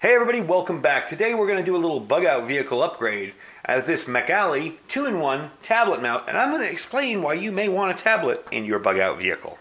Hey everybody, welcome back. Today we're going to do a little bug out vehicle upgrade as this Macally 2-in-1 tablet mount, and I'm going to explain why you may want a tablet in your bug out vehicle.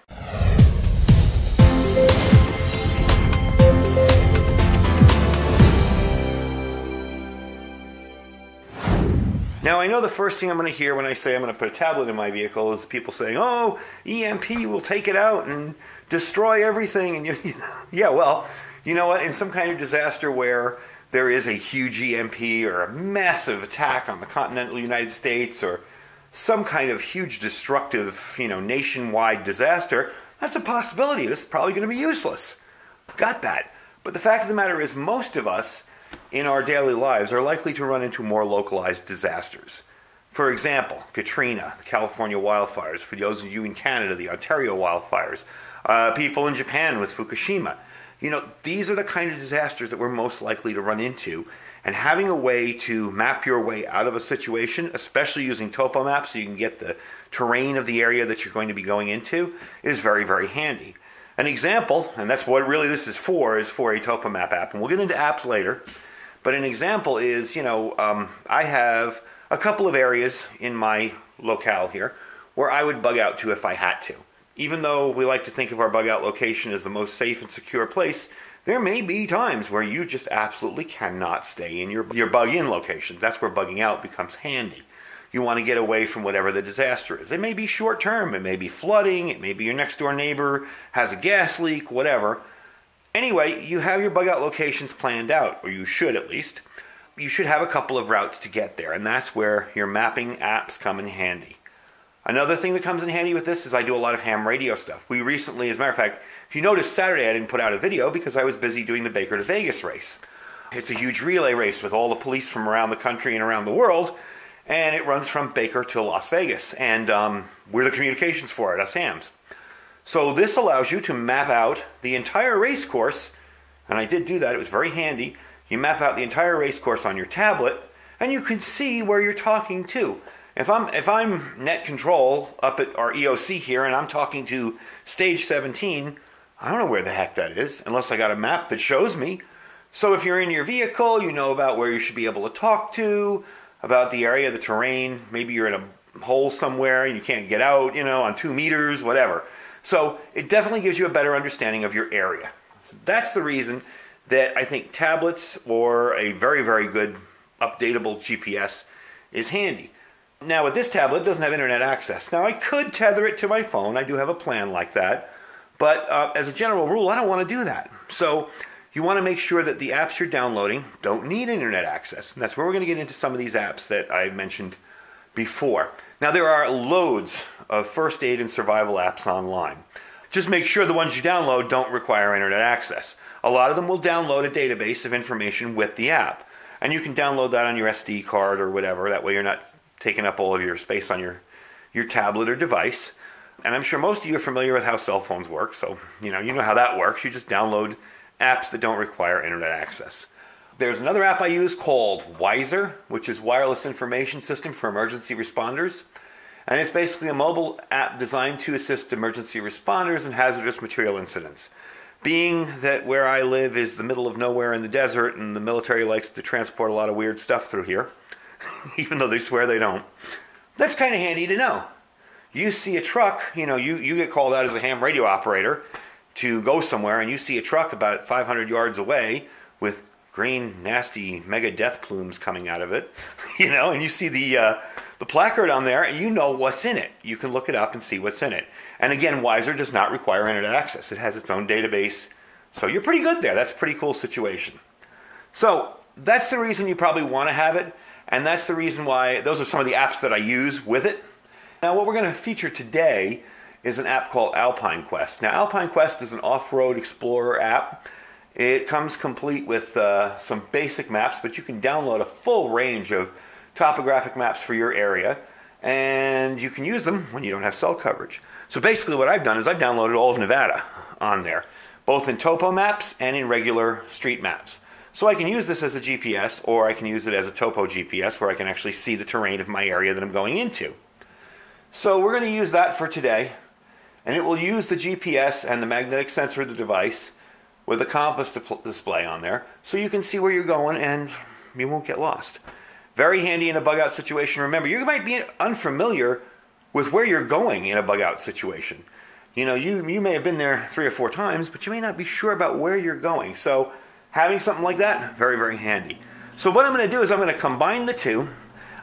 Now I know the first thing I'm going to hear when I say I'm going to put a tablet in my vehicle is people saying, oh, EMP will take it out and destroy everything. And yeah, well, you know what, in some kind of disaster where there is a huge EMP or a massive attack on the continental United States or some kind of huge destructive, nationwide disaster, that's a possibility. This is probably going to be useless. Got that. But the fact of the matter is most of us in our daily lives are likely to run into more localized disasters. For example, Katrina, the California wildfires, for those of you in Canada, the Ontario wildfires, people in Japan with Fukushima. These are the kind of disasters that we're most likely to run into, and having a way to map your way out of a situation, especially using topo maps so you can get the terrain of the area that you're going to be going into, is very, very handy. An example, and that's what really this is for a topo map app, and we'll get into apps later, but an example is, I have a couple of areas in my locale here where I would bug out to if I had to. Even though we like to think of our bug out location as the most safe and secure place, there may be times where you just absolutely cannot stay in your bug in location. That's where bugging out becomes handy. You want to get away from whatever the disaster is. It may be short term, it may be flooding, it may be your next door neighbor has a gas leak, whatever. Anyway, you have your bug out locations planned out, or you should at least. You should have a couple of routes to get there, and that's where your mapping apps come in handy. Another thing that comes in handy with this is I do a lot of ham radio stuff. We recently, as a matter of fact, if you notice Saturday I didn't put out a video because I was busy doing the Baker to Vegas race. It's a huge relay race with all the police from around the country and around the world, and it runs from Baker to Las Vegas, and we're the communications for it, us hams. So this allows you to map out the entire race course, and I did do that, it was very handy. You map out the entire race course on your tablet, and you can see where you're talking to. If I'm net control up at our EOC here and I'm talking to stage 17, I don't know where the heck that is unless I got a map that shows me. So if you're in your vehicle, you know about where you should be able to talk to, about the area, the terrain. Maybe you're in a hole somewhere and you can't get out, on 2 meters, whatever. So it definitely gives you a better understanding of your area. So that's the reason that I think tablets or a very, very good updatable GPS is handy. Now with this tablet, it doesn't have internet access. Now I could tether it to my phone. I do have a plan like that. But as a general rule, I don't want to do that. So you want to make sure that the apps you're downloading don't need internet access. And that's where we're going to get into some of these apps that I mentioned before. Now there are loads of first aid and survival apps online. Just make sure the ones you download don't require internet access. A lot of them will download a database of information with the app. And you can download that on your SD card or whatever. That way you're not taking up all of your space on your tablet or device. And I'm sure most of you are familiar with how cell phones work, so you know how that works. You just download apps that don't require internet access. There's another app I use called Wiser, which is Wireless Information System for Emergency Responders. And it's basically a mobile app designed to assist emergency responders in hazardous material incidents. Being that where I live is the middle of nowhere in the desert and the military likes to transport a lot of weird stuff through here, even though they swear they don't. That's kind of handy to know. You see a truck, you get called out as a ham radio operator to go somewhere, and you see a truck about 500 yards away with green, nasty, mega death plumes coming out of it, and you see the placard on there, and you know what's in it. You can look it up and see what's in it. And again, Wiser does not require internet access. It has its own database, so you're pretty good there. That's a pretty cool situation. So that's the reason you probably want to have it. And that's the reason why those are some of the apps that I use with it. Now what we're going to feature today is an app called Alpine Quest. Now Alpine Quest is an off-road explorer app. It comes complete with some basic maps, but you can download a full range of topographic maps for your area, and you can use them when you don't have cell coverage. So basically what I've done is I've downloaded all of Nevada on there, both in topo maps and in regular street maps. So I can use this as a GPS, or I can use it as a topo GPS where I can actually see the terrain of my area that I'm going into. So we're going to use that for today, and it will use the GPS and the magnetic sensor of the device with a compass display on there, so you can see where you're going and you won't get lost. Very handy in a bug out situation. Remember, you might be unfamiliar with where you're going in a bug out situation. You know, you may have been there 3 or 4 times, but you may not be sure about where you're going. So having something like that, very, very handy. So what I'm going to do is I'm going to combine the two.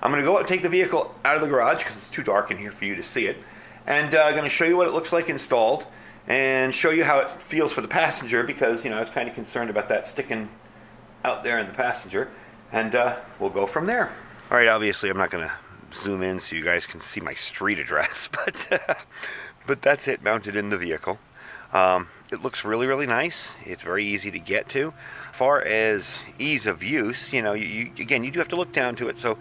I'm going to go out and take the vehicle out of the garage because it's too dark in here for you to see it. And I'm going to show you what it looks like installed and show you how it feels for the passenger because, you know, I was kind of concerned about that sticking out there in the passenger. And we'll go from there. All right, obviously I'm not going to zoom in so you guys can see my street address, but that's it mounted in the vehicle. It looks really, really nice. It's very easy to get to. As far as ease of use, you know, again, you do have to look down to it, so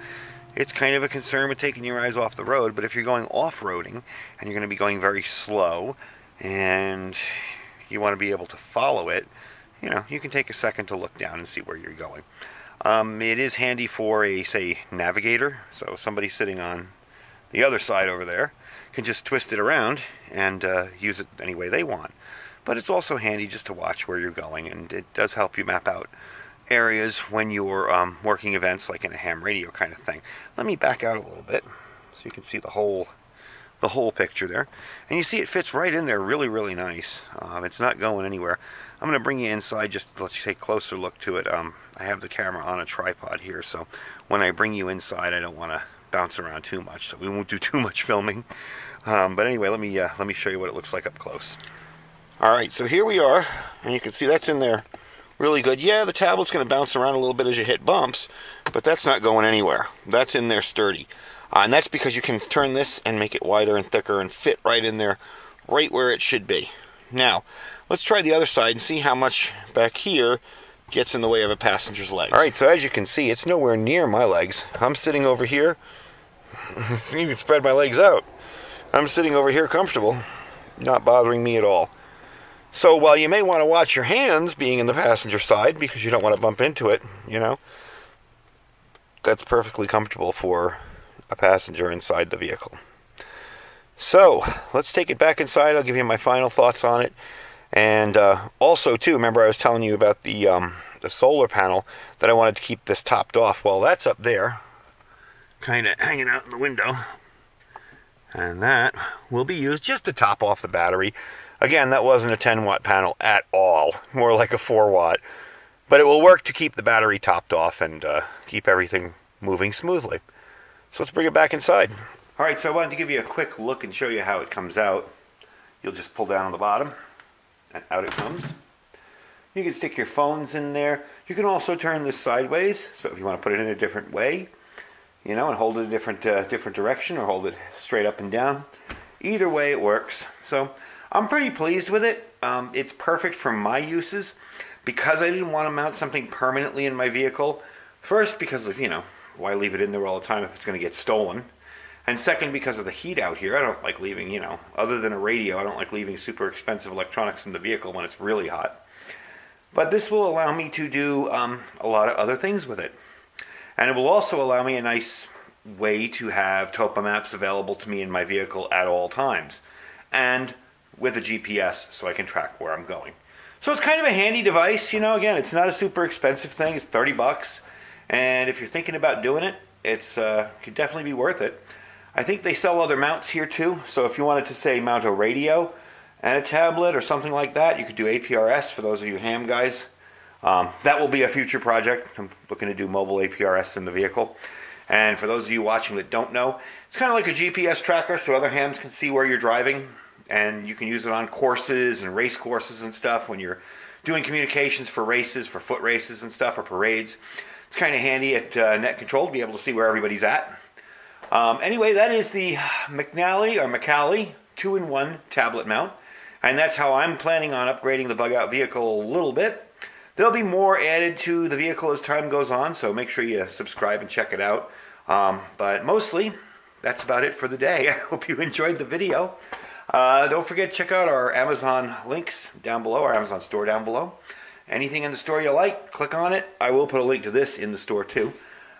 it's kind of a concern with taking your eyes off the road, but if you're going off-roading and you're going to be going very slow and you want to be able to follow it, you know, you can take a second to look down and see where you're going. It is handy for a, say, navigator, so somebody sitting on the other side over there can just twist it around and use it any way they want. But it's also handy just to watch where you're going, and it does help you map out areas when you're working events like in a ham radio kind of thing. Let me back out a little bit so you can see the whole picture there. And you see it fits right in there really, really nice. It's not going anywhere. I'm going to bring you inside just to let you take a closer look to it. I have the camera on a tripod here, so when I bring you inside, I don't want to bounce around too much, so we won't do too much filming. But anyway, let me show you what it looks like up close. All right, so here we are, and you can see that's in there really good. Yeah, the tablet's going to bounce around a little bit as you hit bumps, but that's not going anywhere. That's in there sturdy. And that's because you can turn this and make it wider and thicker and fit right in there, right where it should be. Now, let's try the other side and see how much back here gets in the way of a passenger's legs. All right, so as you can see, it's nowhere near my legs. I'm sitting over here. You can spread my legs out. I'm sitting over here comfortable, not bothering me at all. So while you may want to watch your hands being in the passenger side because you don't want to bump into it, you know, that's perfectly comfortable for a passenger inside the vehicle. So let's take it back inside. I'll give you my final thoughts on it. And also, too, remember I was telling you about the solar panel that I wanted to keep this topped off. Well, that's up there, kind of hanging out in the window. And that will be used just to top off the battery. Again, that wasn't a 10-watt panel at all, more like a 4-watt. But it will work to keep the battery topped off and keep everything moving smoothly. So let's bring it back inside. All right, so I wanted to give you a quick look and show you how it comes out. You'll just pull down on the bottom, and out it comes. You can stick your phones in there. You can also turn this sideways, so if you want to put it in a different way, you know, and hold it a different direction, or hold it straight up and down. Either way it works. So I'm pretty pleased with it. It's perfect for my uses because I didn't want to mount something permanently in my vehicle. First, because of, you know, why leave it in there all the time if it's going to get stolen? And second, because of the heat out here. I don't like leaving, you know, other than a radio, I don't like leaving super expensive electronics in the vehicle when it's really hot. But this will allow me to do a lot of other things with it. And it will also allow me a nice way to have topo maps available to me in my vehicle at all times. And with a GPS so I can track where I'm going. So it's kind of a handy device, you know, again, it's not a super expensive thing, it's 30 bucks. And if you're thinking about doing it, it's could definitely be worth it. I think they sell other mounts here too, so if you wanted to, say, mount a radio and a tablet or something like that, you could do APRS for those of you ham guys. That will be a future project. I'm looking to do mobile APRS in the vehicle. And for those of you watching that don't know, it's kind of like a GPS tracker so other hams can see where you're driving. And you can use it on courses and race courses and stuff when you're doing communications for races, for foot races and stuff, or parades. It's kind of handy at net control to be able to see where everybody's at. Anyway, that is the Macally 2-in-1 tablet mount. And that's how I'm planning on upgrading the bug out vehicle a little bit. There'll be more added to the vehicle as time goes on, so make sure you subscribe and check it out. But mostly, that's about it for the day. I hope you enjoyed the video. Don't forget to check out our Amazon links down below, our Amazon store down below. Anything in the store you like, click on it. I will put a link to this in the store too.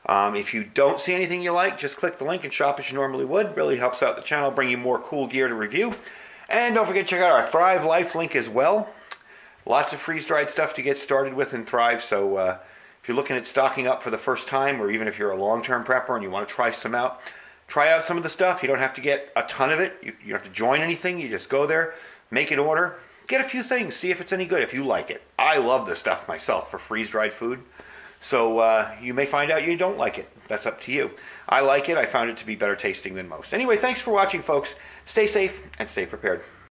If you don't see anything you like, just click the link and shop as you normally would. Really helps out the channel, bring you more cool gear to review. And don't forget to check out our Thrive Life link as well. Lots of freeze-dried stuff to get started with and Thrive. So if you're looking at stocking up for the first time, or even if you're a long-term prepper and you want to try some out, try out some of the stuff. You don't have to get a ton of it. You don't have to join anything. You just go there, make an order, get a few things, see if it's any good, if you like it. I love this stuff myself for freeze-dried food. So you may find out you don't like it. That's up to you. I like it. I found it to be better tasting than most. Anyway, thanks for watching, folks. Stay safe and stay prepared.